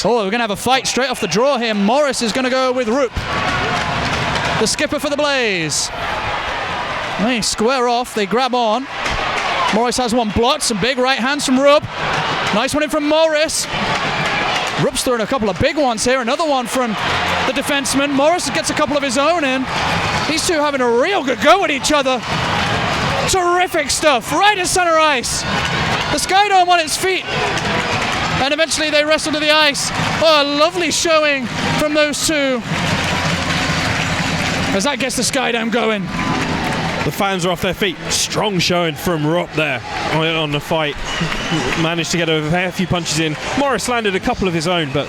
Oh, we're going to have a fight straight off the draw here. Morris is going to go with Roop, the skipper for the Blaze. They square off, they grab on. Morris has one blocked, some big right hands from Roop. Nice one in from Morris. Roop's throwing a couple of big ones here. Another one from the defenseman. Morris gets a couple of his own in. These two having a real good go at each other. Terrific stuff, right at center ice. The Skydome on its feet. And eventually they wrestle to the ice. Oh, a lovely showing from those two. As that gets the Skydome going. The fans are off their feet. Strong showing from Roop there on the fight. Managed to get a fair few punches in. Morris landed a couple of his own, but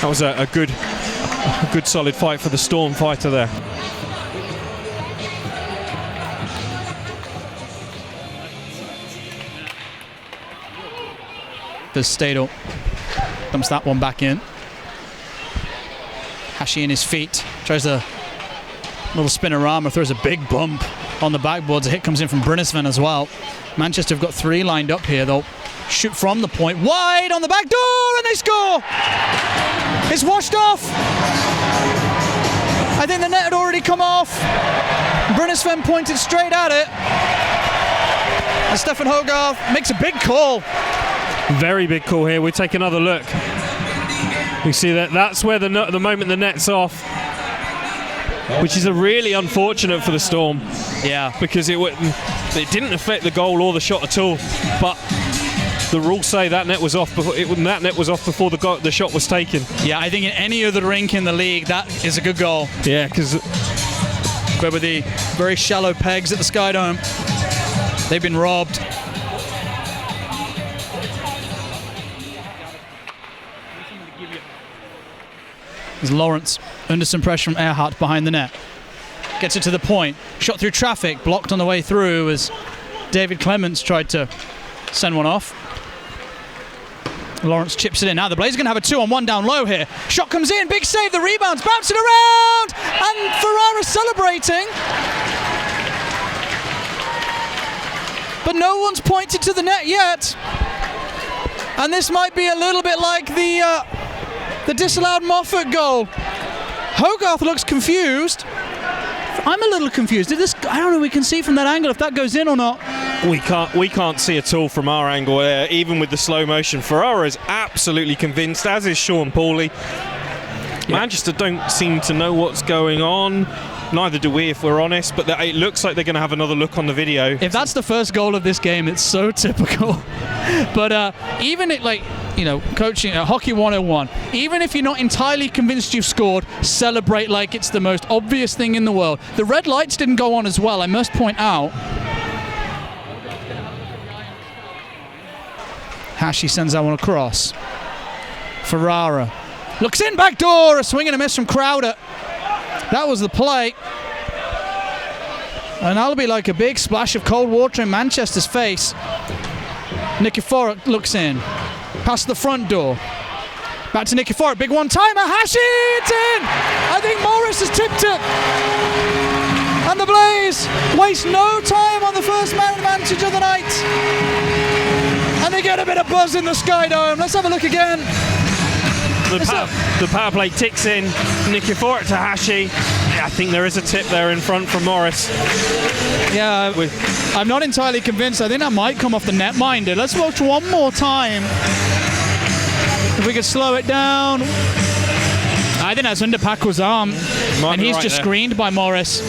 that was a good solid fight for the Storm fighter there. There's Stadel. Dumps that one back in. Hashi in his feet. Tries a little spinorama. Throws a big bump on the backboards. A hit comes in from Brynäsven as well. Manchester have got 3 lined up here. They'll shoot from the point. Wide on the back door, and they score! It's washed off. I think the net had already come off. Brynäsven pointed straight at it. And Stefan Hogarth makes a big call. Very big call here. We take another look. We see that's where the moment the net's off, which is a really unfortunate for the Storm. Yeah, because it didn't affect the goal or the shot at all. But the rules say that net was off before the shot was taken. Yeah, I think in any other rink in the league, that is a good goal. Yeah, because but with the very shallow pegs at the Skydome, they've been robbed. There's Lawrence under some pressure from Earhart behind the net. Gets it to the point. Shot through traffic, blocked on the way through as David Clements tried to send one off. Lawrence chips it in. Now the Blaze are going to have a 2-on-1 down low here. Shot comes in, big save, the rebounds, bouncing around, and Ferrara celebrating. But no one's pointed to the net yet. And this might be a little bit like the disallowed Moffat goal. Hogarth looks confused. I'm a little confused. I don't know. We can see from that angle if that goes in or not. We can't see at all from our angle. Even with the slow motion, Ferrara is absolutely convinced, as is Sean Pauley. Yep. Manchester don't seem to know what's going on. Neither do we, if we're honest. But it looks like they're going to have another look on the video. If that's the first goal of this game, it's so typical. But even coaching Hockey 101, even if you're not entirely convinced you've scored, celebrate like it's the most obvious thing in the world. The red lights didn't go on as well, I must point out. Hashi sends that one across. Ferrara looks in, back door, a swing and a miss from Crowder. That was the play. And that'll be like a big splash of cold water in Manchester's face. Nikiforuk looks in. Past the front door. Back to Nikiforuk. Big one-timer. Hashi, it's in! I think Morris has tipped it. And the Blaze waste no time on the first man advantage of the night. And they get a bit of buzz in the Skydome. Let's have a look again. The power play ticks in. Nikiforuk to Hashi. I think there is a tip there in front from Morris. Yeah, I'm not entirely convinced. I think that might come off the netminder. Let's watch one more time. If we could slow it down. I think that's under Paco's arm. And he's just screened by Morris.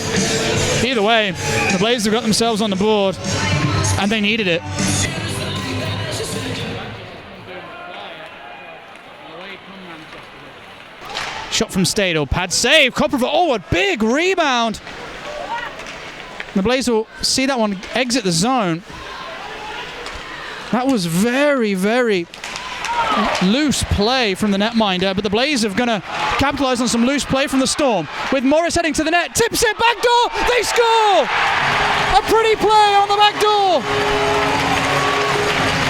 Either way, the Blazers have got themselves on the board. And they needed it. Shot from Stadel, pad save, Copperfield, oh, a big rebound. The Blaze will see that one exit the zone. That was very, very loose play from the netminder, but the Blaze are going to capitalise on some loose play from the Storm. With Morris heading to the net, tips it, back door, they score! A pretty play on the back door.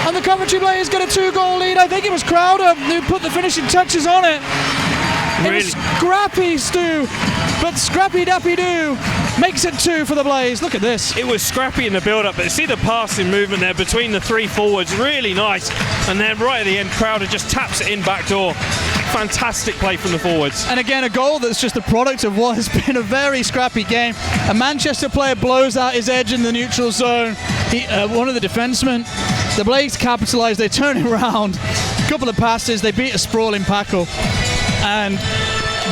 And the Coventry Blaze get a 2-goal lead. I think it was Crowder who put the finishing touches on it. It was Scrappy Stu, but Scrappy Dappy Doo makes it 2 for the Blaze. Look at this. It was scrappy in the build-up, but see the passing movement there between the 3 forwards, really nice. And then right at the end, Crowder just taps it in back door. Fantastic play from the forwards. And again, a goal that's just a product of what has been a very scrappy game. A Manchester player blows out his edge in the neutral zone. One of the defensemen, the Blaze capitalise, they turn it around. A couple of passes, they beat a sprawling Paco. And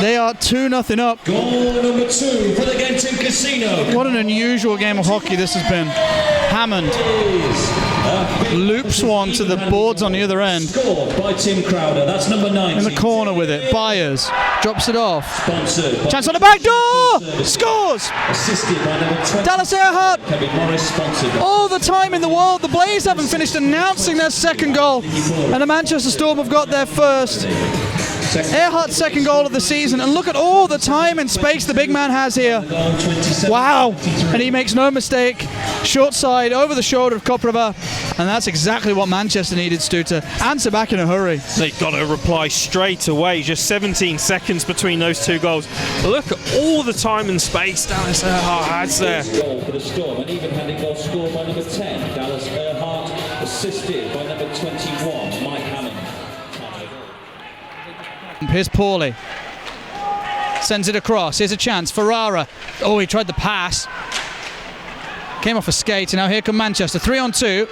they are 2-0 up. Goal number 2 for the Genting Casino. What an unusual game of hockey this has been. Hammond loops one to the boards on the other end. Scored by Tim Crowder. That's number 9. In the corner with it. Byers drops it off. Sponsored. Chance on the back door! Scores! Assisted by number 20. Dallas Earhart. Kevin Morris sponsored. All the time in the world. The Blaze haven't finished announcing their second goal. And the Manchester Storm have got their first. Earhart's second goal of the season, and look at all the time and space the big man has here. Wow, and he makes no mistake. Short side over the shoulder of Koprova, and that's exactly what Manchester needed, Stu, to answer back in a hurry. They've got to reply straight away. Just 17 seconds between those 2 goals. Look at all the time and space Dallas Earhart has there. Goal for the Storm, an even-handed goal scored by number 10, Dallas Earhart, assisted by number 21, Mike Hammond. Here's Paulie. Sends it across. Here's a chance. Ferrara. Oh, he tried the pass. Came off a skate, and now here come Manchester. 3-on-2.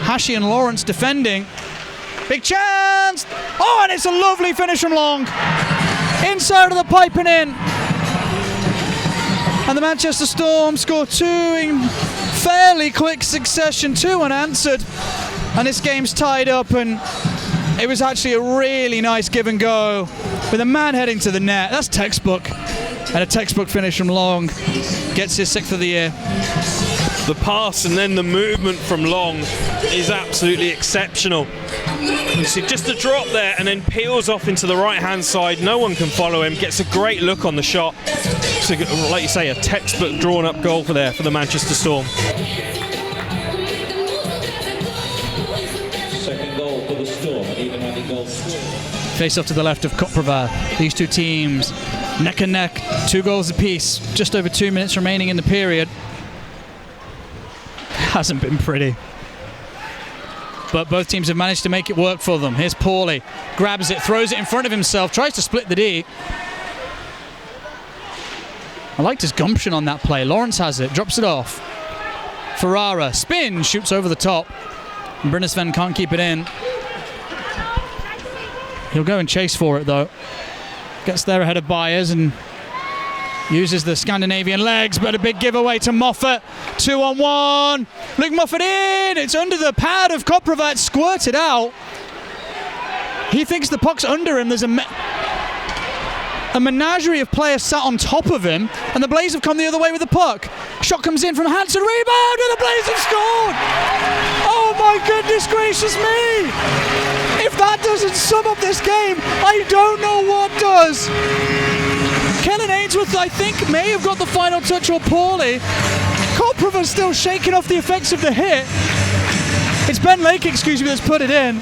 Hashi and Lawrence defending. Big chance! Oh, and it's a lovely finish from Long. Inside of the pipe and in. And the Manchester Storm score 2 in fairly quick succession. 2 unanswered. And this game's tied up, and it was actually a really nice give and go with a man heading to the net. That's textbook. And a textbook finish from Long. Gets his 6th of the year. The pass and then the movement from Long is absolutely exceptional. You see just the drop there and then peels off into the right-hand side. No one can follow him. Gets a great look on the shot. So, like you say, a textbook drawn-up goal for the Manchester Storm. Second goal for the Storm, an even-handed goal scored. Face off to the left of Koprova. These 2 teams neck and neck, 2 goals apiece. Just over 2 minutes remaining in the period. Hasn't been pretty. But both teams have managed to make it work for them. Here's Paulie. Grabs it, throws it in front of himself, tries to split the D. I liked his gumption on that play. Lawrence has it, drops it off. Ferrara spins, shoots over the top. And Brynäsven can't keep it in. He'll go and chase for it though. Gets there ahead of Byers and uses the Scandinavian legs, but a big giveaway to Moffat. 2-on-1. Luke Moffat in. It's under the pad of Koprova. It's squirted out. He thinks the puck's under him. There's a menagerie of players sat on top of him, and the Blaze have come the other way with the puck. Shot comes in from Hansen. Rebound, and the Blaze have scored. Oh my goodness gracious me. If that doesn't sum up this game, I don't know what does. Kellen Ainsworth, I think, may have got the final touch, or Paulie. Koprova's still shaking off the effects of the hit. It's Ben Lake, that's put it in.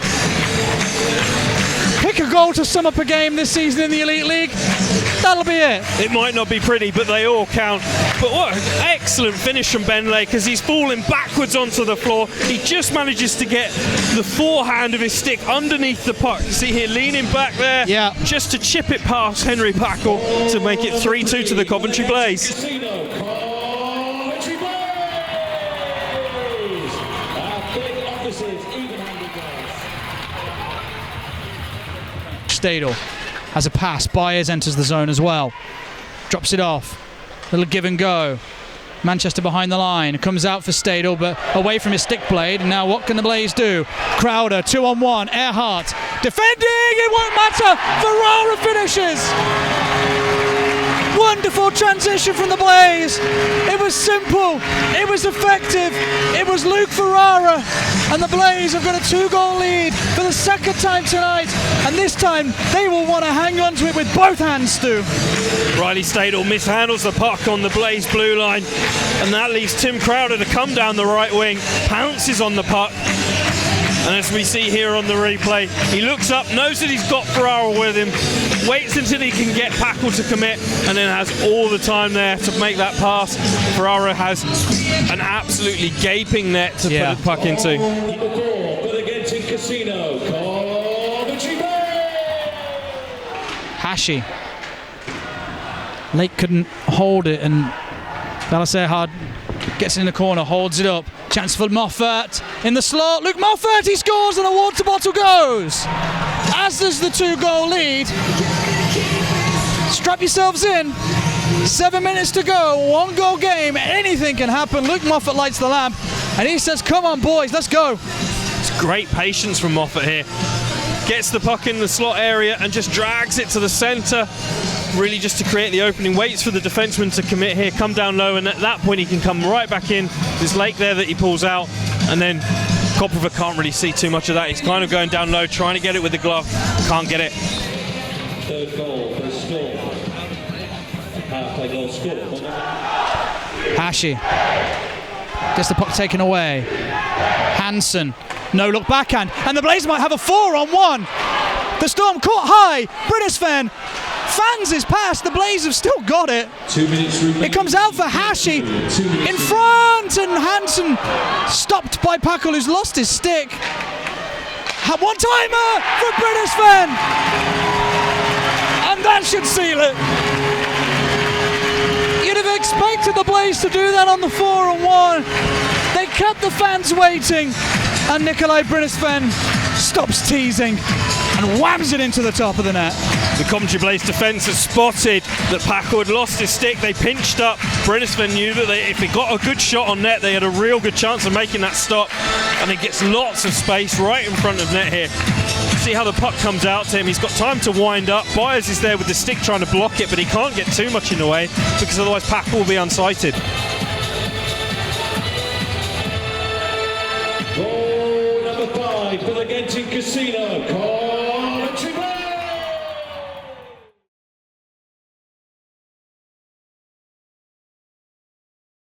Pick a goal to sum up a game this season in the Elite League. That'll be it. It might not be pretty, but they all count. But what an excellent finish from Ben Lake as he's falling backwards onto the floor. He just manages to get the forehand of his stick underneath the puck. You see here leaning back there, just to chip it past Henry Packle to make it 3-2 to the Coventry Blaze. Stadel has a pass. Byers enters the zone as well. Drops it off. Little give and go. Manchester behind the line. Comes out for Stadel, but away from his stick blade. And now what can the Blaze do? Crowder, 2-on-1. Earhart defending. It won't matter. Ferrara finishes. Wonderful transition from the Blaze. It was simple. It was effective. It was Luke Ferrara. And the Blaze have got a 2-goal lead for the second time tonight. And this time, they will want to hang on to it with both hands, Stu. Riley Stadel mishandles the puck on the Blaze blue line. And that leaves Tim Crowder to come down the right wing. Pounces on the puck. And as we see here on the replay, he looks up, knows that he's got Ferrara with him, waits until he can get Packle to commit, and then has all the time there to make that pass. Ferrara has an absolutely gaping net to put the puck into. Number 4 for the Genting Casino, Coventry Bay. Hashi. Lake couldn't hold it, and Dallas Earhart gets in the corner, holds it up. Chance for Moffat in the slot. Luke Moffat, he scores, and the water bottle goes. As does the 2-goal lead. Strap yourselves in. 7 minutes to go. 1-goal game. Anything can happen. Luke Moffat lights the lamp, and he says, "Come on, boys, let's go." It's great patience from Moffat here. Gets the puck in the slot area and just drags it to the centre, really just to create the opening. Waits for the defenseman to commit here, come down low, and at that point he can come right back in. There's Lake there that he pulls out, and then Kopriva can't really see too much of that. He's kind of going down low, trying to get it with the glove. Can't get it. Third goal for the Storm. Half-play goal scored. Hashi gets the puck taken away. Hansen, no look backhand, and the Blazers might have a 4-on-1. The Storm caught high. Britisfen fans his pass. The Blazers have still got it. 2 minutes remaining. It comes out for Hashi in front, and Hansen stopped by Packle, who's lost his stick. One-timer for Britisfen, and that should seal it. You'd have expected the Blaze to do that on the 4-on-1. They kept the fans waiting, and Nikolai Britisfen stops teasing and whams it into the top of the net. The Coventry Blaze defence has spotted that Packle had lost his stick. They pinched up. Britisfen knew that if they got a good shot on net, they had a real good chance of making that stop. And he gets lots of space right in front of net here. See how the puck comes out to him. He's got time to wind up. Byers is there with the stick trying to block it, but he can't get too much in the way because otherwise Packle will be unsighted. Goal number 5 for the Genting Casino,